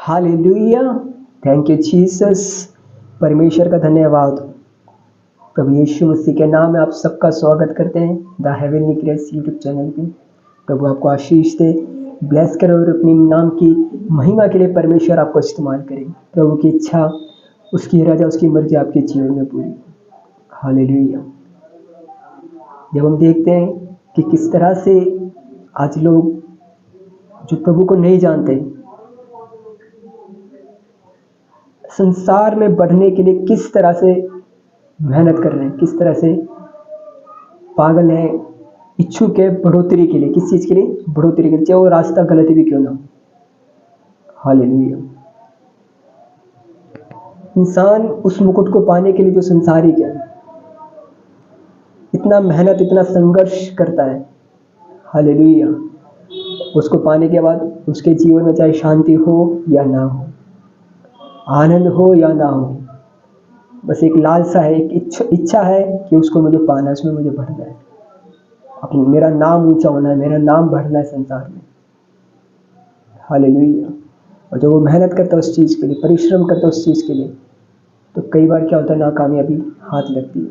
Hallelujah. Thank you Jesus. परमेश्वर का धन्यवाद। प्रभु यीशु मसीह के नाम में आप सबका स्वागत करते हैं the heavenly grace YouTube channel पे। प्रभु आपको आशीष दे, ब्लेस करे और अपने नाम की महिमा के लिए परमेश्वर आपको इस्तेमाल करे। प्रभु की इच्छा, उसकी रजा, उसकी मर्जी आपके जीवन में पूरी। हालेलुया। जब हम देखते हैं कि किस तरह से आज लोग जो प्रभु को नहीं जानते, संसार में बढ़ने के लिए किस तरह से मेहनत कर रहे हैं, किस तरह से पागल है, इच्छुक है बढ़ोतरी के लिए। किस चीज़ के लिए? बढ़ोतरी के लिए, चाहे वो रास्ता गलत भी क्यों ना हो। हालेलुया। इंसान उस मुकुट को पाने के लिए जो संसारिक है, इतना मेहनत, इतना संघर्ष करता है। हालेलुया। उसको पाने के बाद उसके जीवन में चाहे शांति हो या ना हो, आनंद हो या ना हो, बस एक लालसा है, एक इच्छा है कि उसको मुझे पाना है, उसमें मुझे बढ़ना है, अपनी मेरा नाम ऊंचा होना है, मेरा नाम बढ़ना है संसार में। हालेलुया। और जब वो मेहनत करता है उस चीज़ के लिए, परिश्रम करता है उस चीज़ के लिए, तो कई बार क्या होता है, नाकामयाबी हाथ लगती है।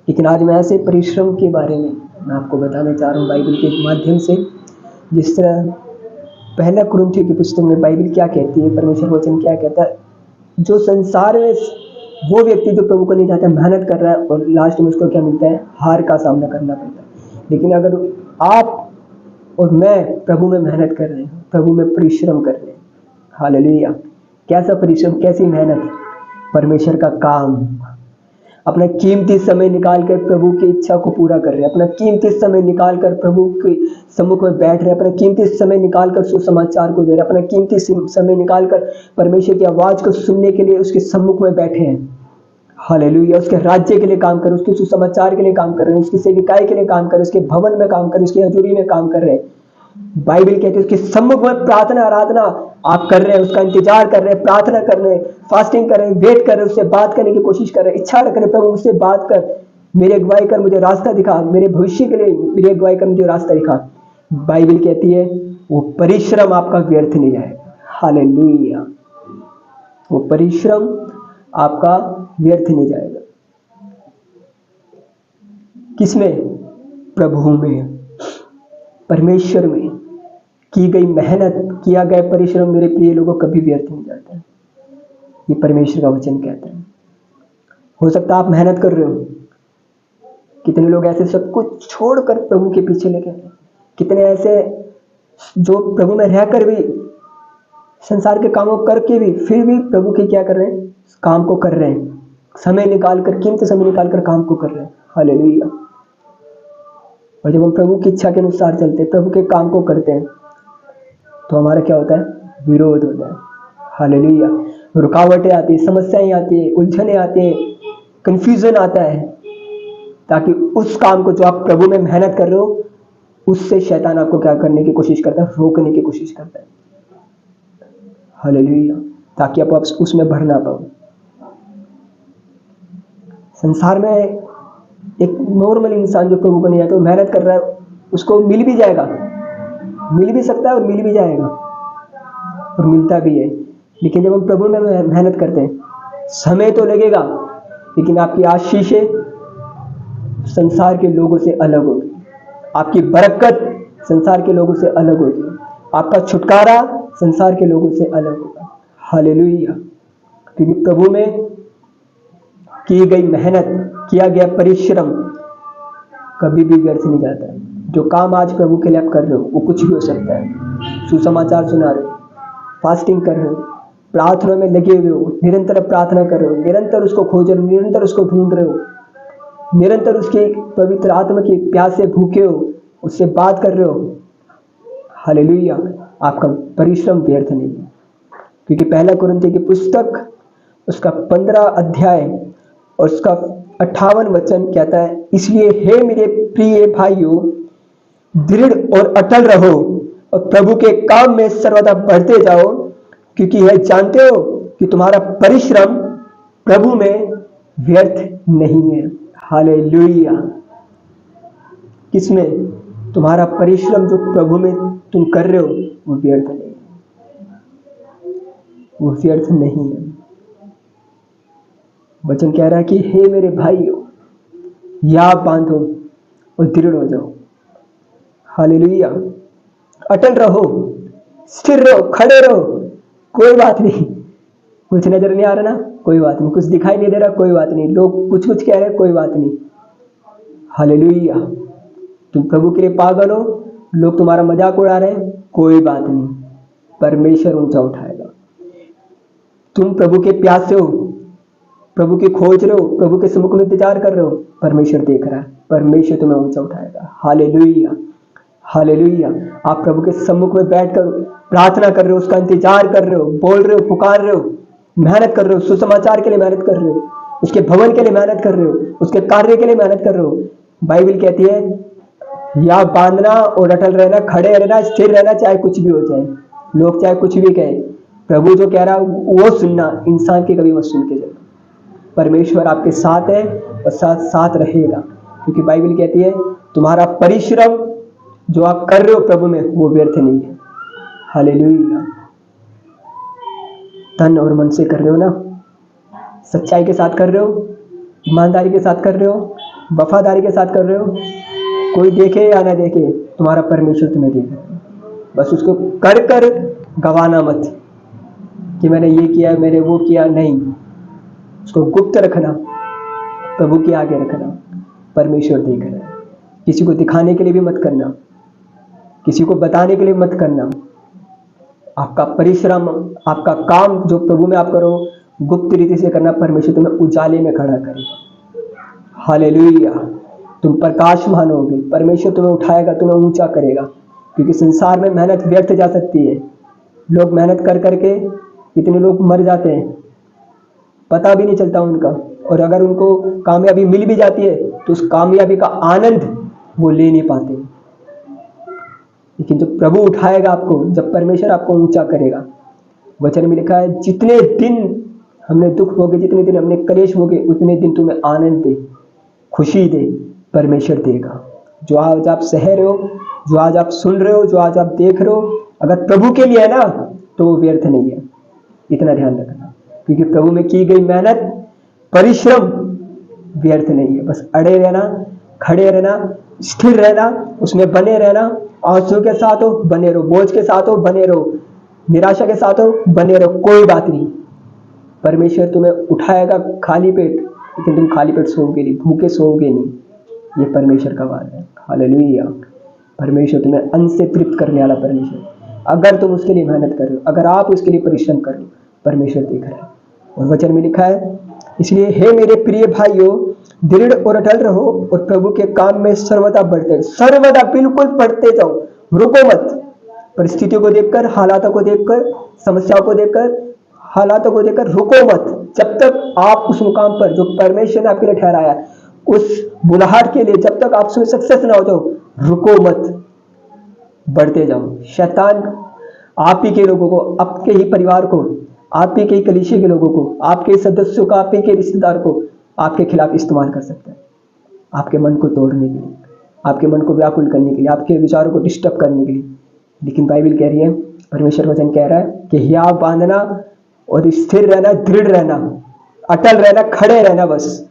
लेकिन आज मैं ऐसे परिश्रम के बारे में मैं आपको बताना चाह रहा हूँ बाइबल के माध्यम से। जिस तरह पहला कुरिन्थियों की पुस्तक में बाइबल क्या कहती है, परमेश्वर वचन क्या कहता है, जो संसार में वो व्यक्ति जो प्रभु को नहीं चाहता, मेहनत कर रहा है और लास्ट में उसको क्या मिलता है? हार का सामना करना पड़ता है। लेकिन अगर आप और मैं प्रभु में मेहनत कर रहे हैं, प्रभु में परिश्रम कर रहे हैं, हालेलुया। कैसा परिश्रम, कैसी मेहनत? परमेश्वर का काम, अपना कीमती समय निकाल कर प्रभु की इच्छा को पूरा कर रहे हैं, अपना कीमती समय निकाल कर प्रभु के सम्मुख में बैठ रहे हैं, अपना कीमती समय निकाल कर सुसमाचार को दे रहे हैं, अपना कीमती समय निकाल कर परमेश्वर की आवाज़ को सुनने के लिए उसके सम्मुख में बैठे हैं। हालेलुया। उसके राज्य के लिए काम कर रहे हैं, उसके सुसमाचार के लिए काम कर रहे हैं, उसकी सेविकाई के लिए काम कर रहे हैं, उसके भवन में काम कर रहे हैं, उसकी हजूरी में काम कर रहे हैं। बाइबल कहती है उसके सम्मुख में प्रार्थना, आराधना आप कर रहे हैं, उसका इंतजार कर रहे हैं, प्रार्थना कर रहे हैं, फास्टिंग कर रहे हैं, वेट कर रहे हैं, उससे बात करने की कोशिश कर रहे हैं, इच्छा रख रहे हैं, प्रभु मुझसे बात कर, मेरी अगुवाई कर, मुझे रास्ता दिखा, मेरे भविष्य के लिए मेरी अगुवाई कर, मुझे रास्ता दिखा। बाइबल कहती है वो परिश्रम आपका व्यर्थ नहीं जाएगा। हालेलुया। वो परिश्रम आपका व्यर्थ नहीं जाएगा। किसमें? प्रभु में, परमेश्वर में की गई मेहनत, किया गया परिश्रम मेरे प्रिय लोगों कभी व्यर्थ नहीं जाता है। ये परमेश्वर का वचन कहता है। हो सकता है आप मेहनत कर रहे हो, कितने लोग ऐसे सब कुछ छोड़कर प्रभु के पीछे लेके, कितने ऐसे जो प्रभु में रहकर भी, संसार के कामों करके भी, फिर भी प्रभु के क्या कर रहे हैं? काम को कर रहे हैं, समय निकाल कर, कीमती समय निकाल कर काम को कर रहे हैं। हालेलुया। और जब हम प्रभु की इच्छा के अनुसार चलते हैं, प्रभु के काम को करते हैं, तो हमारा क्या होता है? विरोध होता है। हालेलुया। रुकावटें आती है, समस्याएं आती है, उलझने आती है, कंफ्यूजन आता है, ताकि उस काम को जो आप प्रभु में मेहनत कर रहे हो, उससे शैतान आपको क्या करने की कोशिश करता है? रोकने की कोशिश करता है। हालेलुया। ताकि आप उसमें बढ़ ना पाओ। संसार में एक नॉर्मल इंसान जो प्रभु को नहीं आता, वो मेहनत कर रहा है, उसको मिल भी जाएगा, मिल भी सकता है और मिल भी जाएगा और मिलता भी है। लेकिन जब हम प्रभु में मेहनत करते हैं, समय तो लगेगा, लेकिन आपकी आशीषें संसार के लोगों से अलग होगी, आपकी बरकत संसार के लोगों से अलग होगी, आपका छुटकारा संसार के लोगों से अलग होगा। हालेलुया। क्योंकि प्रभु में की गई मेहनत, किया गया परिश्रम कभी भी व्यर्थ नहीं जाता है। जो काम आज प्रभु के लिए आप कर रहे हो, वो कुछ भी हो सकता है। सुसमाचार सुना रहे हो, फास्टिंग कर रहे हो, प्रार्थना में लगे हुए हो, निरंतर प्रार्थना कर रहे हो, निरंतर उसको खोज रहे हो, निरंतर उसको ढूंढ रहे हो, निरंतर उसके पवित्र आत्मा की प्यास से भूखे हो, उससे बात कर रहे हो। हालेलुया। आपका परिश्रम व्यर्थ नहीं है। क्योंकि पहला कुरिन्थियों की पुस्तक उसका 15 अध्याय और उसका 58 वचन कहता है, इसलिए हे मेरे प्रिय भाइयों, दृढ़ और अटल रहो और प्रभु के काम में सर्वदा बढ़ते जाओ, क्योंकि यह जानते हो कि तुम्हारा परिश्रम प्रभु में व्यर्थ नहीं है। हालेलुया। किसमें? तुम्हारा परिश्रम जो प्रभु में तुम कर रहे हो, वो व्यर्थ नहीं है। वो व्यर्थ नहीं है। वचन कह रहा है कि हे मेरे भाइयों, याद बांधो और दृढ़ हो जाओ। हालेलुया। अटल रहो, स्थिर रहो, खड़े रहो। कोई बात नहीं, कुछ नजर नहीं आ रहा ना, कोई बात नहीं, कुछ दिखाई नहीं दे रहा, कोई बात नहीं, लोग कुछ कुछ कह रहे हैं, कोई बात नहीं। हालेलुया। तुम प्रभु के लिए पागल हो, लोग तुम्हारा मजाक उड़ा रहे हैं, कोई बात नहीं, परमेश्वर ऊंचा उठाएगा। तुम प्रभु के प्यासे हो, प्रभु की खोज रहे हो, प्रभु के सम्मुख में इंतजार कर रहे हो, परमेश्वर देख रहा है, परमेश्वर तुम्हें ऊंचा उठाएगा। Hallelujah, hallelujah. आप प्रभु के सम्मुख में बैठकर प्रार्थना कर रहे हो, उसका इंतजार कर रहे हो, बोल रहे हो, पुकार रहे हो, मेहनत कर रहे हो, सुसमाचार के लिए मेहनत कर रहे हो, उसके भवन के लिए मेहनत कर रहे हो, उसके कार्य के लिए मेहनत कर रहे हो। बाइबल कहती है या बांधना और अटल रहना, खड़े रहना, स्थिर रहना, चाहे कुछ भी हो जाए, लोग चाहे कुछ भी कहे, प्रभु जो कह रहा है वो सुनना, इंसान की कभी मत सुन के चलना। परमेश्वर आपके साथ है और साथ साथ रहेगा, क्योंकि बाइबल कहती है तुम्हारा परिश्रम जो आप कर रहे हो प्रभु में वो व्यर्थ नहीं है। हालेलुया। तन और मन से कर रहे हो ना, सच्चाई के साथ कर रहे हो, ईमानदारी के साथ कर रहे हो, वफादारी के साथ कर रहे हो, कोई देखे या ना देखे, तुम्हारा परमेश्वर तुम्हें देख रहा है। बस उसको कर कर गवाना मत कि मैंने ये किया, मैंने वो किया, नहीं, उसको गुप्त रखना, प्रभु के आगे रखना, परमेश्वर देख रहा है। किसी को दिखाने के लिए भी मत करना, किसी को बताने के लिए मत करना। आपका परिश्रम, आपका काम जो प्रभु में आप करो, गुप्त रीति से करना, परमेश्वर तुम्हें उजाले में खड़ा करेगा। हालेलुया। तुम प्रकाशमान होगे, परमेश्वर तुम्हें उठाएगा, तुम्हें ऊंचा करेगा, क्योंकि संसार में मेहनत व्यर्थ जा सकती है। लोग मेहनत कर करके कितने लोग मर जाते हैं, पता भी नहीं चलता उनका, और अगर उनको कामयाबी मिल भी जाती है तो उस कामयाबी का आनंद वो ले नहीं पाते। लेकिन जब प्रभु उठाएगा आपको, जब परमेश्वर आपको ऊंचा करेगा, वचन में लिखा है जितने दिन हमने दुख भोगे, जितने दिन हमने कलेश भोगे, उतने दिन तुम्हें आनंद दे, खुशी दे, परमेश्वर देगा। जो आज आप सह रहे हो, जो आज आप सुन रहे हो, जो आज आप देख रहे हो, अगर प्रभु के लिए है ना तो वो व्यर्थ नहीं है। इतना ध्यान रखना, क्योंकि प्रभु में की गई मेहनत, परिश्रम व्यर्थ नहीं है। बस अड़े रहना, खड़े रहना, स्थिर रहना, उसमें बने रहना, आंसू के साथ हो बने रहो, बोझ के साथ हो बने रहो, निराशा के साथ हो बने रहो, कोई बात नहीं, परमेश्वर तुम्हें उठाएगा खाली पेट, लेकिन तुम खाली पेट सोओगे नहीं, भूखे सोओगे नहीं। ये परमेश्वर का वादा है। हालेलुया। परमेश्वर तुम्हें अन्न से तृप्त करने वाला परमेश्वर, अगर तुम उसके लिए मेहनत कर रहे हो, अगर आप उसके लिए परिश्रम कर रहे हो, परमेश्वर देख रहा है। और वचन में लिखा है इसलिए हे मेरे प्रिय भाइयों, दृढ़ और अटल रहो और प्रभु के काम में सर्वदा बढ़ते, सर्वदा बिल्कुल बढ़ते जाओ, रुको मत। परिस्थितियों को देखकर, हालातों को देखकर, समस्याओं को देखकर, हालातों को देखकर रुको मत। जब तक आप उस मुकाम पर जो परमेश्वर ने आपके लिए ठहराया, उस बुलाहट के लिए जब तक आप उसमें सक्सेस ना हो जाओ, रुको मत, बढ़ते जाओ। शैतान आप ही के लोगों को, आपके ही परिवार को, आप ही के कलीसिया के लोगों को, आपके सदस्यों का, आप ही के रिश्तेदार को आपके खिलाफ इस्तेमाल कर सकता है, आपके मन को तोड़ने के लिए, आपके मन को व्याकुल करने के लिए, आपके विचारों को डिस्टर्ब करने के लिए। लेकिन बाइबल कह रही है, परमेश्वर वचन कह रहा है कि हिया बांधना और स्थिर रहना, दृढ़ रहना, अटल रहना, खड़े रहना, बस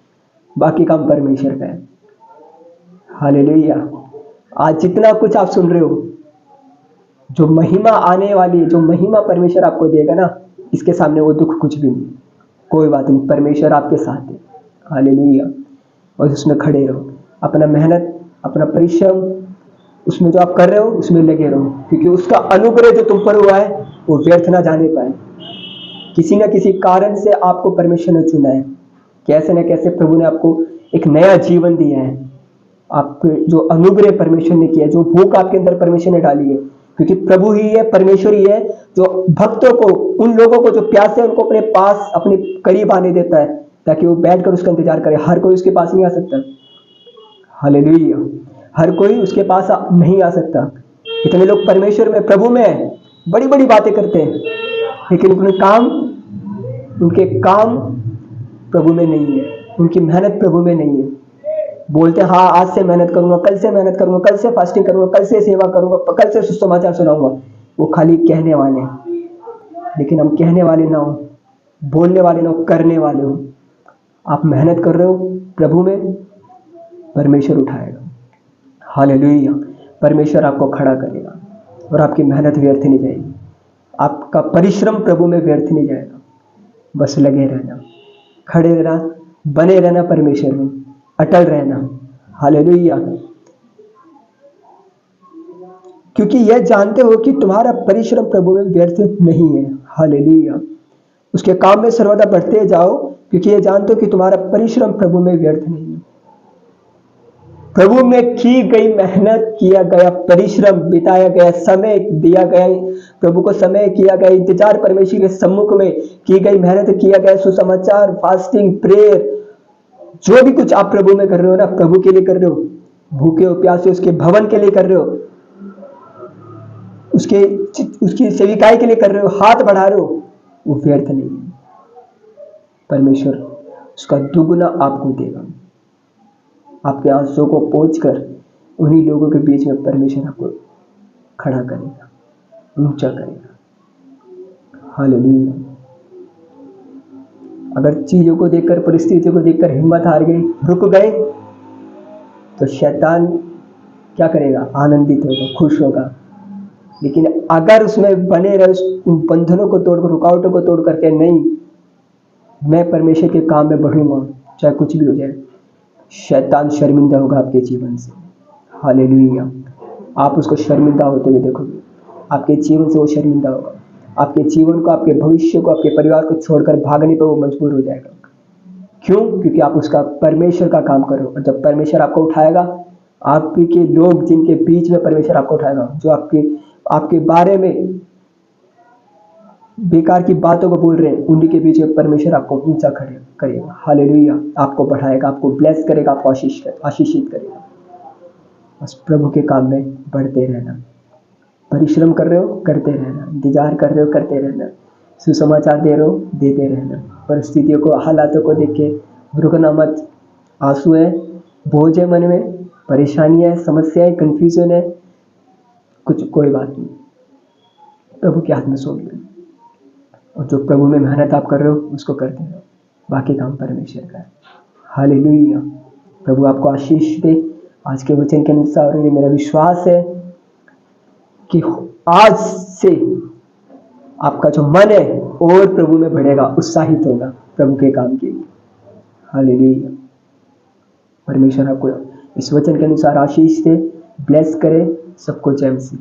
बाकी काम परमेश्वर का है। हालेलुया। आज जितना कुछ आप सुन रहे हो, जो महिमा आने वाली है, जो महिमा परमेश्वर आपको देगा ना, इसके सामने वो दुख कुछ भी नहीं। कोई बात नहीं, परमेश्वर आपके साथ है। हालेलुया। और उसमें खड़े रहो, अपना मेहनत, अपना परिश्रम, उसमें जो आप कर रहे हो उसमें लगे रहो, क्योंकि उसका अनुग्रह जो तुम पर हुआ है वो व्यर्थ ना जाने पाए। किसी न किसी कारण से आपको परमेश्वर ने चुना है, कैसे न कैसे प्रभु ने आपको एक नया जीवन दिया है। आप जो अनुग्रह परमेश्वर ने किया, जो भूख आपके अंदर परमेश्वर ने डाली है, क्योंकि प्रभु ही है, परमेश्वर ही है जो भक्तों को, उन लोगों को जो प्यासे हैं, उनको अपने पास, अपने करीब आने देता है, ताकि वो बैठकर उसका इंतजार करे। हर कोई उसके पास नहीं आ सकता। हालेलुया। हर कोई उसके पास नहीं आ सकता। इतने लोग परमेश्वर में, प्रभु में बड़ी बड़ी बातें करते हैं, लेकिन उनके काम प्रभु में नहीं है, उनकी मेहनत प्रभु में नहीं है। बोलते हैं हाँ आज से मेहनत करूंगा, कल से मेहनत करूंगा, कल से फास्टिंग करूंगा, कल से सेवा करूंगा, कल से सुसमाचार सुनाऊंगा। वो खाली कहने वाले हैं, लेकिन हम कहने वाले ना हो, बोलने वाले ना हो, करने वाले हो। आप मेहनत कर रहे हो प्रभु में, परमेश्वर उठाएगा। हालेलुया। परमेश्वर आपको खड़ा करेगा और आपकी मेहनत व्यर्थ नहीं जाएगी, आपका परिश्रम प्रभु में व्यर्थ नहीं जाएगा। बस लगे रहना, खड़े रहना, बने रहना, परमेश्वर में अटल रहना। हालेलुया। क्योंकि यह जानते हो कि तुम्हारा परिश्रम प्रभु में व्यर्थ नहीं है। हालेलुया। उसके काम में सर्वदा बढ़ते जाओ, क्योंकि यह जानते हो कि तुम्हारा परिश्रम प्रभु में व्यर्थ नहीं है। प्रभु में की गई मेहनत, किया गया परिश्रम, बिताया गया समय, दिया गया प्रभु को समय, किया गया इंतजार परमेश्वर के सम्मुख में, की गई मेहनत, किया गया सुसमाचार, फास्टिंग, प्रेयर, जो भी कुछ आप प्रभु में कर रहे हो ना, प्रभु के लिए कर रहे हो। भूखे हो प्यासे उसके भवन के लिए कर रहे हो, उसकी सेविकाई के लिए कर रहे हो, हाथ बढ़ा रहे हो, वो व्यर्थ नहीं है। परमेश्वर उसका दुगुना आपको देगा। आपके आंसुओं को पोंछकर उन्हीं लोगों के बीच में परमेश्वर आपको खड़ा करेगा, ऊंचा करेगा। हालेलुया। अगर चीजों को देखकर, परिस्थितियों को देखकर हिम्मत हार गई, रुक गए, तो शैतान क्या करेगा? आनंदित होगा, खुश होगा। लेकिन अगर उसमें बने रहे, उन बंधनों को तोड़कर, रुकावटों को तोड़ करके, नहीं मैं परमेश्वर के काम में बढ़ूंगा चाहे कुछ भी हो जाए, शैतान शर्मिंदा होगा आपके जीवन से। हालेलुया। आप उसको शर्मिंदा होते हुए देखोगे, आपके जीवन से वो शर्मिंदा होगा। आपके जीवन को, आपके भविष्य को, आपके परिवार को छोड़कर भागने पर वो मजबूर हो जाएगा। क्यों? क्योंकि आप उसका, परमेश्वर का काम करो। और जब परमेश्वर आपको उठाएगा, आपके लोग जिनके बीच में परमेश्वर आपको उठाएगा, जो आपके बारे में बेकार की बातों को बोल रहे हैं, उन्हीं के बीच में परमेश्वर आपको ऊंचा खड़े करेगा। हालेलुया। आपको बढ़ाएगा, आपको ब्लेस करेगा, आपको आशीषित करेगा। बस प्रभु के काम में बढ़ते रहना। परिश्रम कर रहे हो, करते रहना। इंतजार कर रहे हो, करते रहना। सुसमाचार दे रहे हो, देते रहना। परिस्थितियों को, हालातों को देख के रुकना मत। आंसू है, बोझ है मन में, परेशानियां है, समस्याएं, कंफ्यूजन है, कुछ कोई बात नहीं, प्रभु के हाथ में सौंप दो। और जो प्रभु में मेहनत आप कर रहे हो, उसको करते रहो। बाकी काम परमेश्वर का है। हालेलुया। प्रभु आपको आशीष दे। आज के वचन के अनुसार ये मेरा विश्वास है कि आज से आपका जो मन है और प्रभु में बढ़ेगा, उत्साहित होगा प्रभु के काम के लिए। हालेलुया। परमेश्वर आपको इस वचन के अनुसार आशीष दे, ब्लेस करे। सबको जय मसीह।